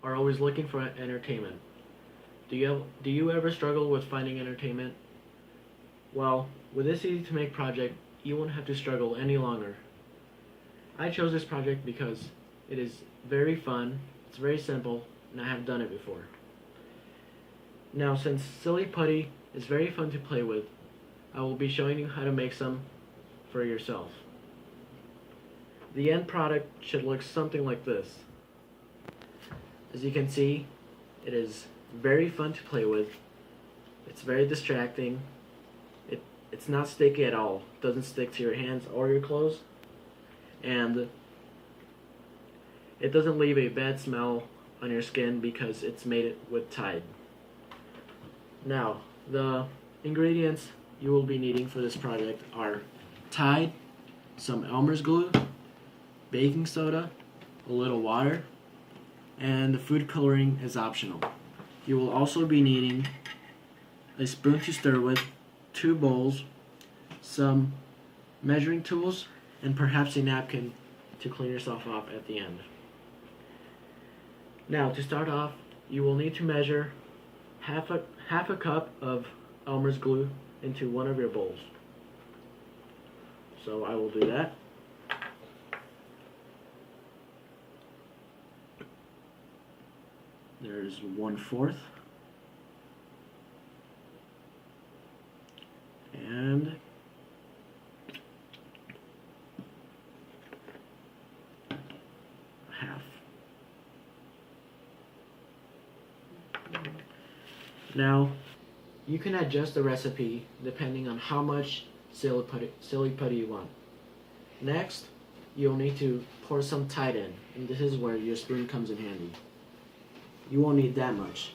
are always looking for entertainment. Do you ever struggle with finding entertainment? Well, with this easy to make project, you won't have to struggle any longer. I chose this project because it is very fun, it's very simple, and I have done it before. Now, since Silly Putty is very fun to play with, I will be showing you how to make some for yourself. The end product should look something like this. As you can see, it is very fun to play with. It's very distracting. It's not sticky at all. It doesn't stick to your hands or your clothes. And it doesn't leave a bad smell on your skin because it's made with Tide. Now, the ingredients you will be needing for this project are Tide, some Elmer's glue, baking soda, a little water, and the food coloring is optional. You will also be needing a spoon to stir with, 2 bowls, some measuring tools, and perhaps a napkin to clean yourself off at the end. Now, to start off, you will need to measure half a cup of Elmer's glue into one of your bowls. So I will do that. There's 1/4. And half. Now, you can adjust the recipe depending on how much silly putty you want. Next, you'll need to pour some Tide in, and this is where your spoon comes in handy. You won't need that much.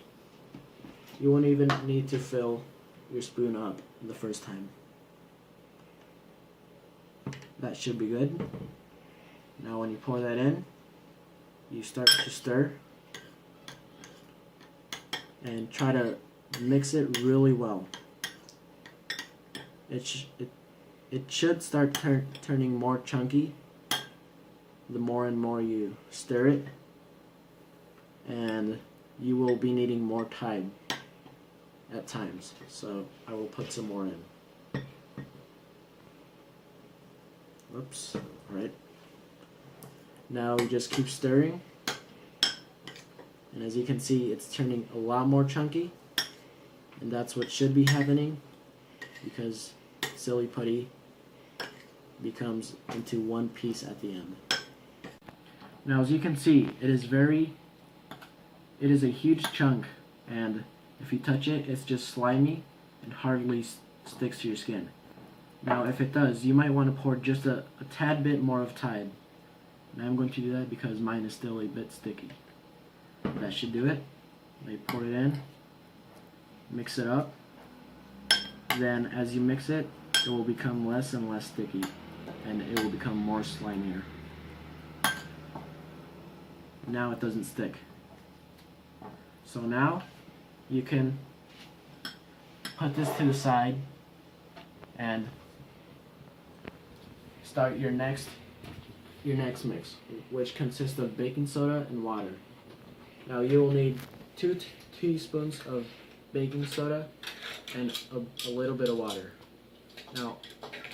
You won't even need to fill your spoon up the first time. That should be good. Now when you pour that in, you start to stir and try to mix it really well. It should start turning more chunky the more and more you stir it, and you will be needing more Tide at times, so I will put some more in. Whoops. Alright. Now we just keep stirring, and as you can see, it's turning a lot more chunky, and that's what should be happening because Silly Putty becomes into one piece at the end. Now, as you can see, it is a huge chunk, and if you touch it, it's just slimy and hardly sticks to your skin. Now, if it does, you might want to pour just a tad bit more of Tide. And I'm going to do that because mine is still a bit sticky. That should do it. I pour it in, mix it up. Then, as you mix it, it will become less and less sticky, and it will become more slimier. Now it doesn't stick. So now you can put this to the side and start your next mix, which consists of baking soda and water. Now you will need 2 teaspoons of baking soda and a little bit of water. Now,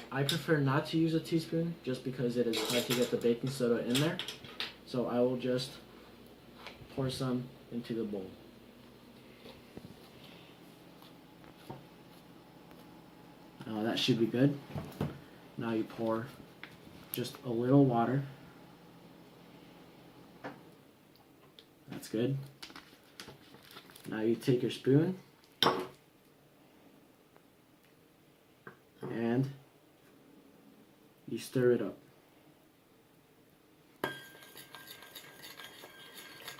I prefer not to use a teaspoon just because it is hard to get the baking soda in there. So I will just pour some into the bowl. Now that should be good. Now you pour just a little water. That's good. Now you take your spoon and you stir it up.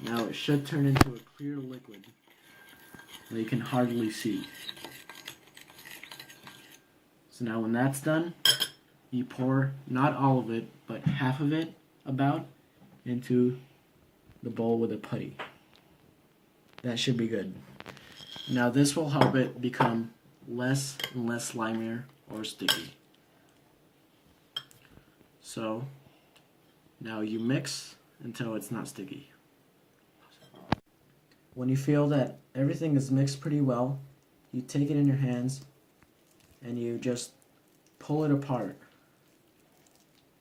Now it should turn into a clear liquid that you can hardly see. So now when that's done, you pour not all of it, but half of it about into the bowl with a putty. That should be good. Now this will help it become less and less slimier or sticky. So now you mix until it's not sticky. When you feel that everything is mixed pretty well, you take it in your hands and you just pull it apart.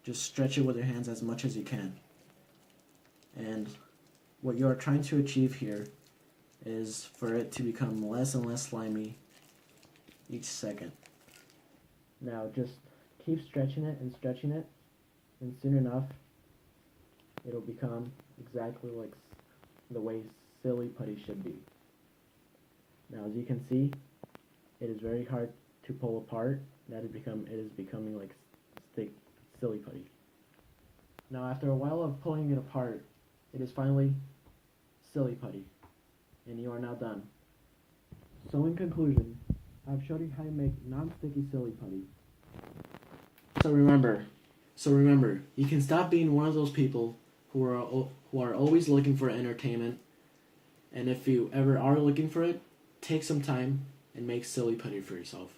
Just stretch it with your hands as much as you can. And what you are trying to achieve here is for it to become less and less slimy each second. Now just keep stretching it, and soon enough it'll become exactly like the way silly putty should be. Now as you can see, it is very hard to pull apart. It is becoming like thick silly putty. Now after a while of pulling it apart, it is finally silly putty, and you are now done. So in conclusion, I've showed you how to make non-sticky silly putty. So remember, you can stop being one of those people who are always looking for entertainment, and if you ever are looking for it, take some time and make silly putty for yourself.